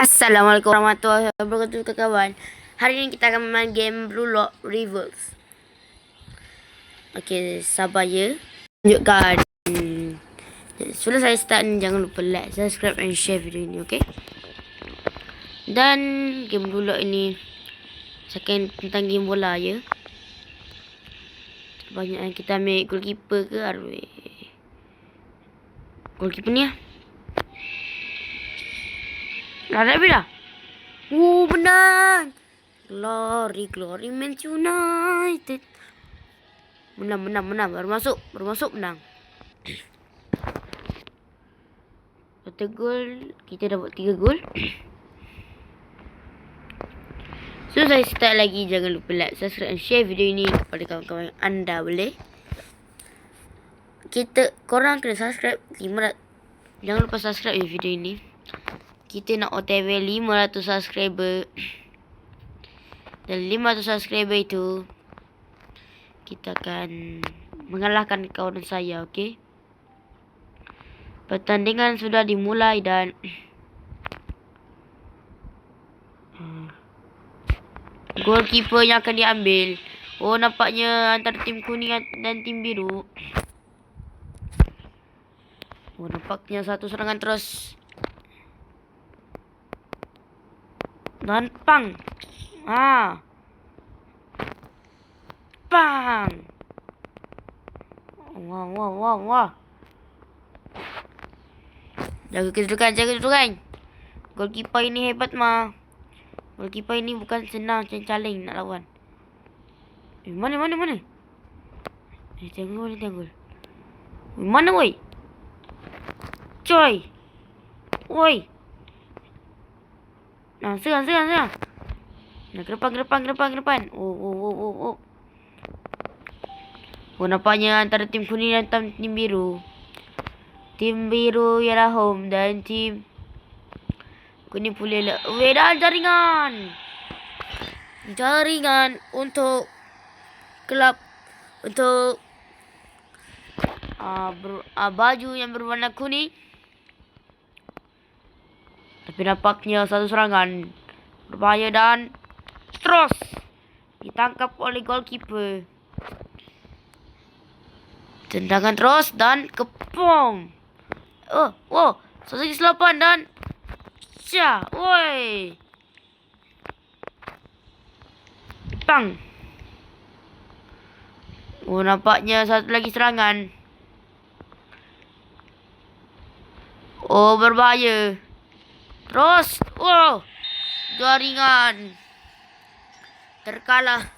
Assalamualaikum warahmatullahi wabarakatuh kawan. Hari ini kita akan main game Blue Lock Reverse. Okey, sabar ya. Tunjukkan. Sebelum saya start ni, jangan lupa like, subscribe and share video ini, okey? Dan game Blue Lock ini sekian tentang game bola ya. Banyak yang kita ambil goalkeeper ke arwah. Goalkeeper ni lah. Lari bila? Benar. Glory Manchester United. Menang. Baru masuk menang. Satu gol, kita dapat 3 gol. So saya start lagi, jangan lupa like, subscribe dan share video ini kepada kawan-kawan anda boleh. Korang kena subscribe 500. Jangan lupa subscribe video ini. Kita nak OTW 500 subscriber. Dan 500 subscriber itu kita akan mengalahkan kawan saya, okey? Pertandingan sudah dimulai dan goalkeeper yang akan diambil. Nampaknya antara tim kuning dan tim biru. Nampaknya satu serangan terus. Dan pang. Pang. Wah. Jaga kedudukan. Goalkeeper ini hebat mah. Goalkeeper ini bukan senang caleng nak lawan. Mana? Tengok gol. Mana woi? Coy. Woi. Nah, serang. Nah, ke depan. Oh. Nampaknya antara tim kuning dan tim biru. Tim biru ialah home dan tim kuning pula ialah away. Dan jaringan untuk kelab untuk baju yang berwarna kuning. Tapi nampaknya satu serangan berbahaya dan terus ditangkap oleh goalkeeper. Tendangan terus dan kepong. Satu selapan dan woi. Pang. Nampaknya satu lagi serangan. Berbahaya. Terus, jaringan terkalah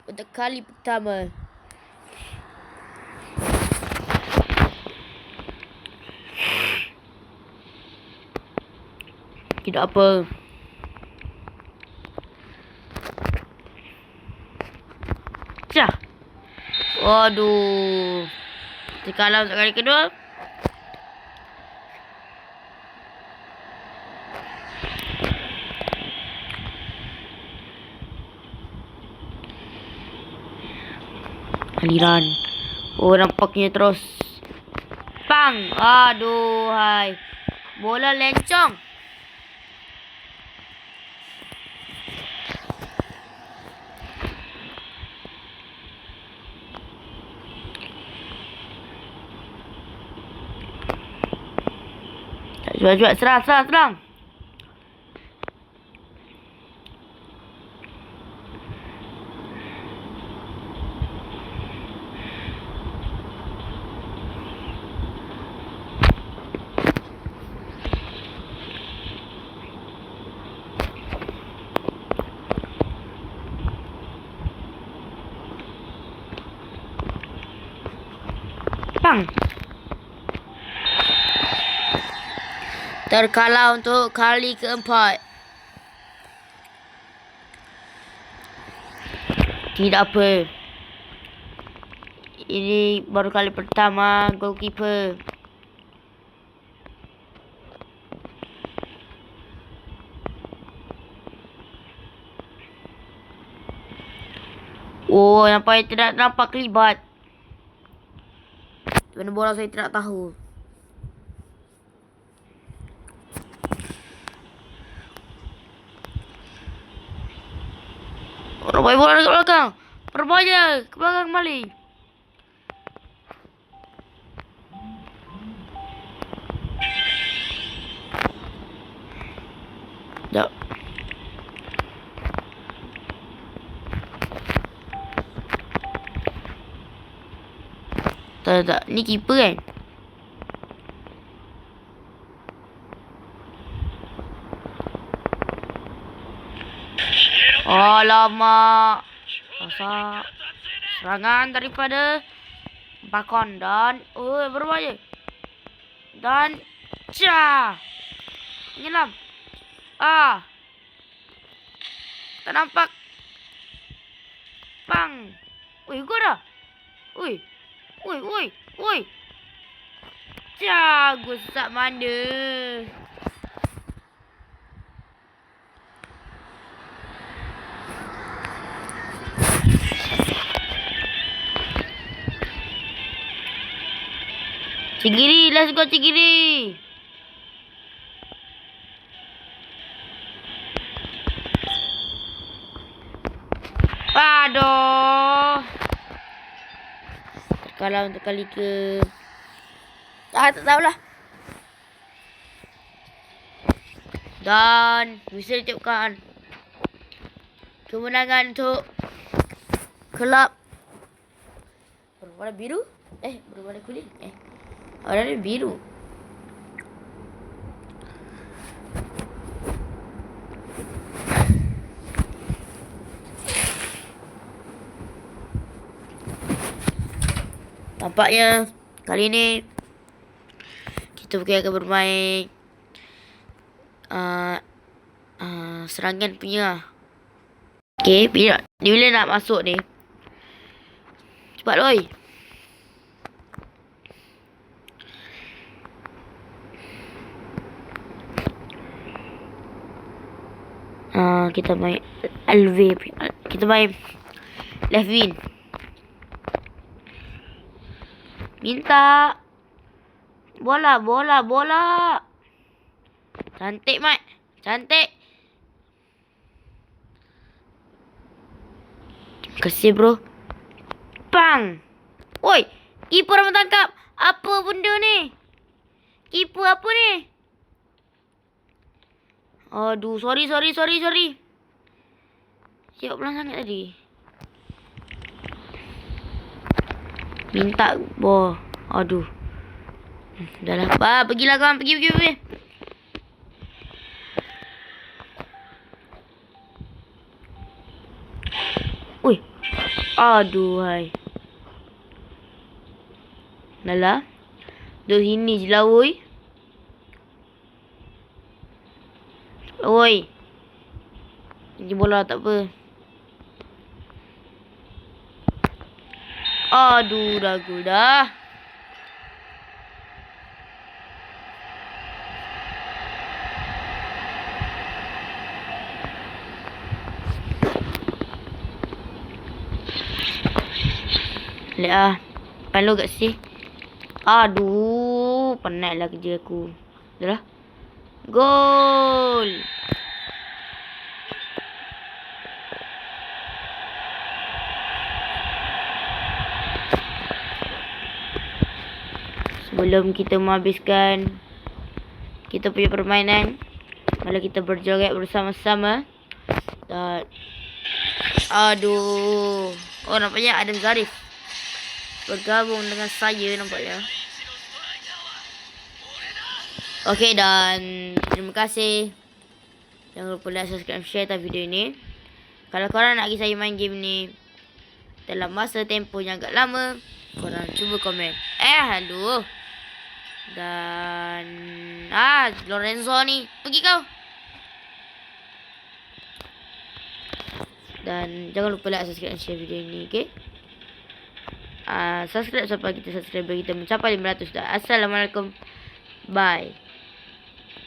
untuk kali pertama. Tidak apa. Waduh. Terkalah untuk kali kedua. Aliran. Nampaknya terus. Pang. Aduh, hai. Bola lencong. Jual, serang. Terkalah untuk kali keempat. Tidak apa. Ini baru kali pertama goalkeeper. Nampaknya tidak nampak kelibat. Mana bola saya tidak tahu. Nampak bola dekat belakang. Berbahaya. Ke belakang kembali. Sekejap. Tak. Ni keeper kan? Alamak. Masa serangan daripada Bakon dan berbahaya. Dan menyelam. Tak nampak. Bang. Gol dah. Ui. Gol sak mana? Cigiri, let's go Cigiri. Aduh. Terkalah untuk kali ke... tak tahulah. Dan bisa ditiupkan kemenangan untuk kelab berwarna biru. Berwarna kuning. Warna biru. Tampaknya kali ini kita mungkin akan bermain serangan punya. Okay, bila nak masuk ni? Cepat oi. Kita main LV. Kita main left wing. Minta bola. Cantik, Mat. Cantik. Terima kasih, bro. Bang. Oi, keeper orang tangkap. Apa benda ni? Keeper apa ni? Aduh, sorry. Siap pelan sangat tadi. Minta boh. Aduh. Dah lah. Pergilah kawan. Pergi. Ui. Aduh, hai. Dah lah. Duduk sini je lah, oi. Ini bola tak apa. Aduh, dah gol dah. Lihat palu kat sini. Aduh, penatlah kerja aku. Dah lah. Gol. Sebelum kita menghabiskan kita punya permainan, malah kita berjoget bersama-sama. Dan aduh. Nampaknya Adam Zarif bergabung dengan saya nampaknya. Okey, dan terima kasih. Jangan lupa like, subscribe, share video ini. Kalau korang nak saya main game ni dalam masa tempoh yang agak lama, korang cuba komen. Aduh. Dan Lorenzo ni, pergi kau. Dan jangan lupa like, subscribe, share video ini, okey? Subscribe sampai kita subscriber kita mencapai 500 dah. Assalamualaikum. Bye.